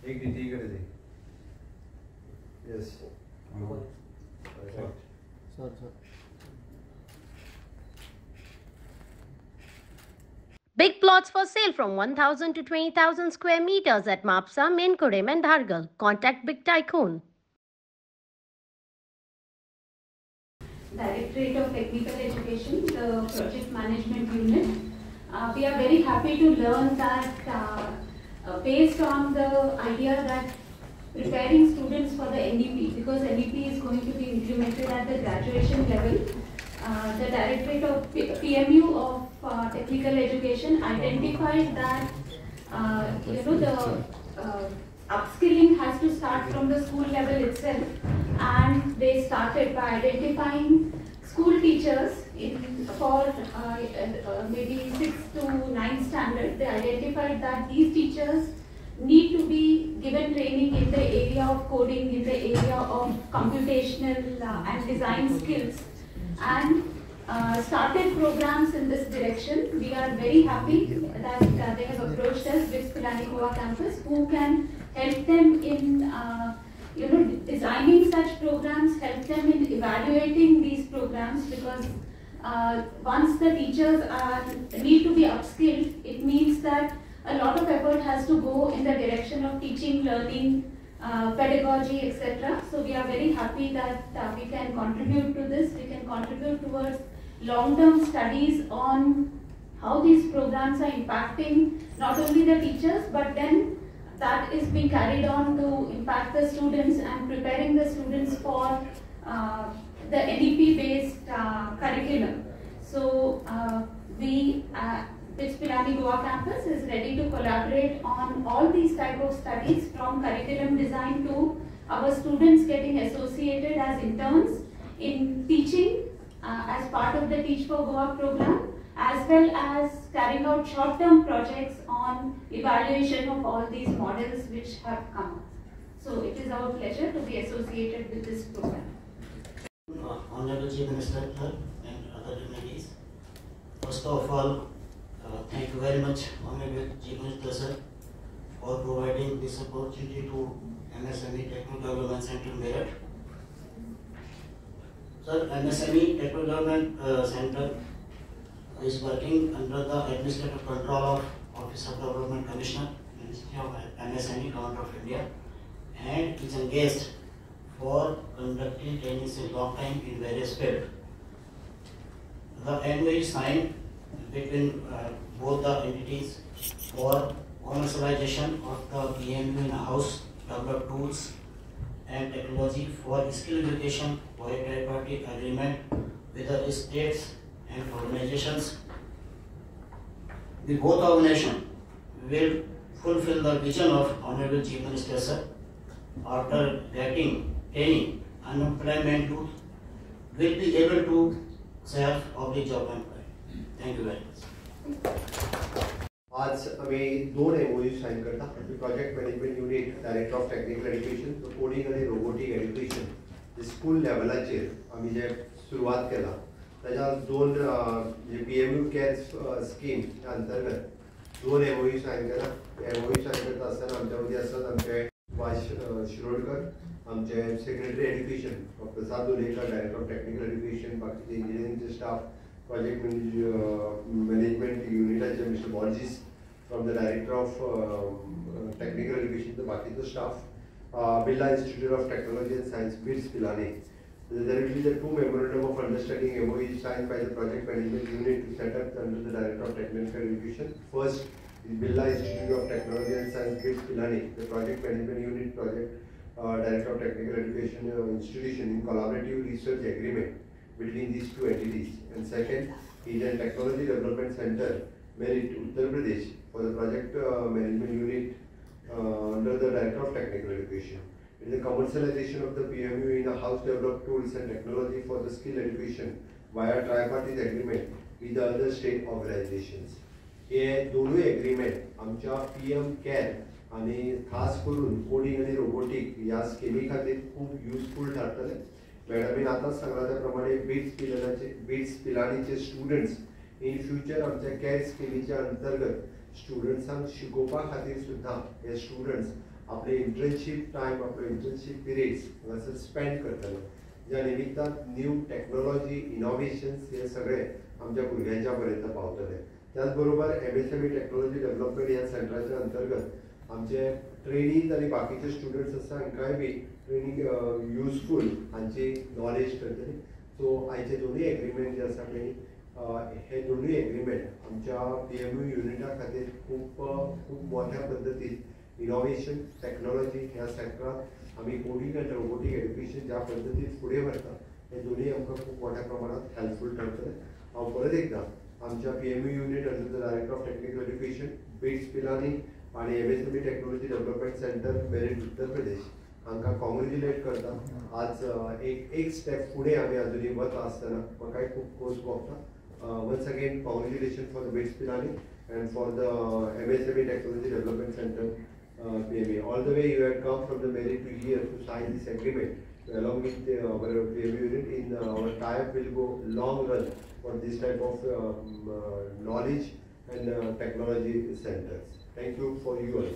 एक नीति करे थे. Yes. Sir. Big plots for sale from 1,000 to 20,000 square meters at Mapsa, Menkodem and Dhargal. Contact Big Tycoon. Directorate of Technical Education, the Project Management Unit. We are very happy to learn that based on the idea that preparing students for the NEP, because NEP is going to be implemented at the graduation level, the Directorate of PMU of Technical Education identified that the upskilling has to start from the school level itself, and they started by identifying school teachers for maybe 6th to 9th standard. They identified that these teachers need to be given training in the area of coding, in the area of computational and design skills, and started programs in this direction. We are very happy that they have approached us with Pilani Goa campus, who can help them in designing such programs, help them in evaluating these programs, because once the teachers need to be upskilled, it means that a lot of effort has to go in the direction of teaching, learning, pedagogy, etc. So we are very happy that we can contribute to this. We can contribute towards long-term studies on how these programs are impacting not only the teachers, but then that is being carried on to impact the students and preparing the students for the NEP-based curriculum. So BITS Pilani Goa campus is ready to collaborate on all these type of studies, from curriculum design to our students getting associated as interns in teaching as part of the Teach for Goa program, as well as carrying out short-term projects on evaluation of all these models which have come up. So it is our pleasure to be associated with this program. Honorable Chief Minister and other dignitaries, first of all, thank you very much, Honorable Chief Minister sir, for providing this opportunity to MSME Technical Development Center Meerut. Sir, MSME Technical Development Center is working under the administrative control of Office of Development Commissioner, Ministry of MSME, Government of India, and is engaged for conducting trainings in long time in various fields. The MOU signed between both the entities for commercialization of the PMU in-house developed tools and technology for skill education by a tripartite agreement with the states and organizations. The both organizations will fulfill the vision of Honorable Chief Minister sir. After getting training, unemployment youth will be able to serve public job employment. Thank you very much. आज आम्ही 2 MOU sign करता. Project management unit, director of technical education, coding आणि robotic education जे school लेवलाचेर आम्ही जे सुरुवात केला, त्याच्या 2 जे PMU care scheme अंतर्गत 2 MOU sign केला. MOU साइन करता असताना आमच्या मध्ये असतात आमचे वाश शिरोडकर, आमचे secretary education doctor Prasad Dulekar, director of technical education, बाकीचे इंजिनिअरिंगचे staff, project management unit, Mr. Borges from the director of technical education, the Baki staff, Birla Institute of Technology and Science, BITS Pilani. There will be the 2 memorandum of understanding MOU signed by the project management unit to set up under the director of technical education. First is Birla Institute of Technology and Science, BITS Pilani, the project management unit director of technical education institution in collaborative research agreement between these 2 entities. And second is a technology development center, Meerut, Uttar Pradesh, for the project management unit under the director of technical education. It is the commercialization of the PMU in a house developed tools and technology for the skill education via tripartite agreement with the other state organizations. हे दोनों agreement आमच्या PM care आणि खास करून coding आणि robotic या स्किमी खातीर खूप युजफुल ठरतले. मॅडमीन आताच सांगला त्या प्रमाणे BITS पिलानीचे स्टुडंट्स इन फ्युचर आमच्या केअर स्किमीच्या अंतर्गत स्टुडंट्सांक शिकोवपा खातीर सुद्धा हे स्टुडंट्स आपले इंटर्नशीप टायम आपले इंटर्नशीप पिरियड्स हांगासर स्पेंड करतले, ज्या निमित्तान न्यू टेक्नॉलॉजी इनोव्हेशन्स हे सगळे आमच्या भुरग्यांच्या पर्यंत पावतले. त्याच बरोबर MSME टेक्नॉलॉजी डेव्हलपमेंट ह्या सेंटराच्या अंतर्गत आमचे ट्रेनीज आणि बाकीचे स्टुडंट्स आसा हांकांय बी ट्रेनिंग युजफूल हांची नॉलेज करतली. सो आयचे दोनूय एग्रीमेंट जे आसा पळय हे दोनूय एग्रीमेंट आमच्या PMU युनिटा खातीर खूब मोठ्या पद्दतीन इनोव्हेशन टेक्नॉलॉजी ह्या सेक्टरात आमी कोडिंग एंड रोबोटिक एड्युकेशन ज्या पद्दतीन फुडें व्हरता हे दोनूय आमकां खूब मोठ्या प्रमाणात हेल्पफूल ठरतले. हांव परत एकदां आमच्या PMU unit under the director of technical education BITS Pilani आणि MSME technology development centre Meerut Uttar Pradesh हांकां कॉंग्रेच्युलेट करता. आज एक स्टेप फुडें आमी अजुनूय वता आसतना म्हाकाय खूब खोस भोगता. Once again, congratulations for the BITS Pilani and for the MSME Technology Development Center PME. All the way you had come from the merit to here to sign this agreement along with our PME unit. In our tie-up will go long run for this type of knowledge and technology centers. Thank you for you all.